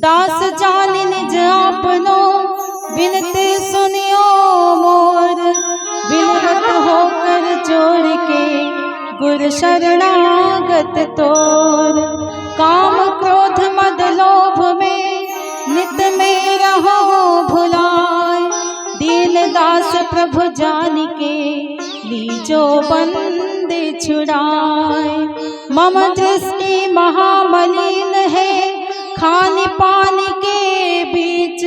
दास जान निज आपनो बिनती सुनियो मोर, बिनवत होकर जोड़ के गुर शरणागत तोर। काम क्रोध मद लोभ में नित में रहो भुलाए, दीन दास प्रभु जान के लीजो बंदी छुड़ाए। मम दृष्टि महामलिन है खान पान के बीच,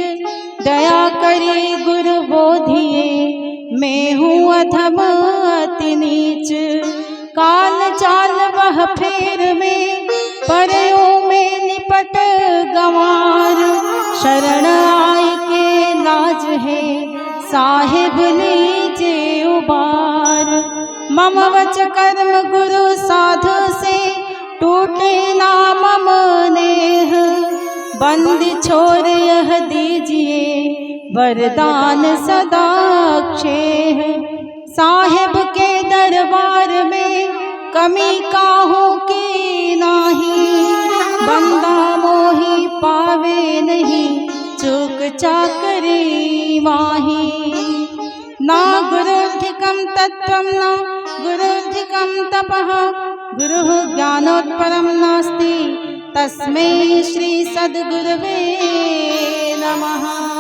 दया करे गुरु बोधिए मैं हूँ अधम अति नीच। काल चाल वह फेर में परयों में निपट गंवार, शरण आय के लाज है साहिब लीजे उबार। मम वच कर्म गुरु साधु से टूटे ना मम नेह, बंदी छोड़ यह दीजिए वरदान सदा क्षेह। साहिब के दरबार में कमी काहू की नाही, चाकरी माही। ना गुरुधिकं तत्त्वं न गुरुधिकं तपः, गुरुः ज्ञानोत्परं नास्ति, तस्मै श्री सद्गुरवे नमः।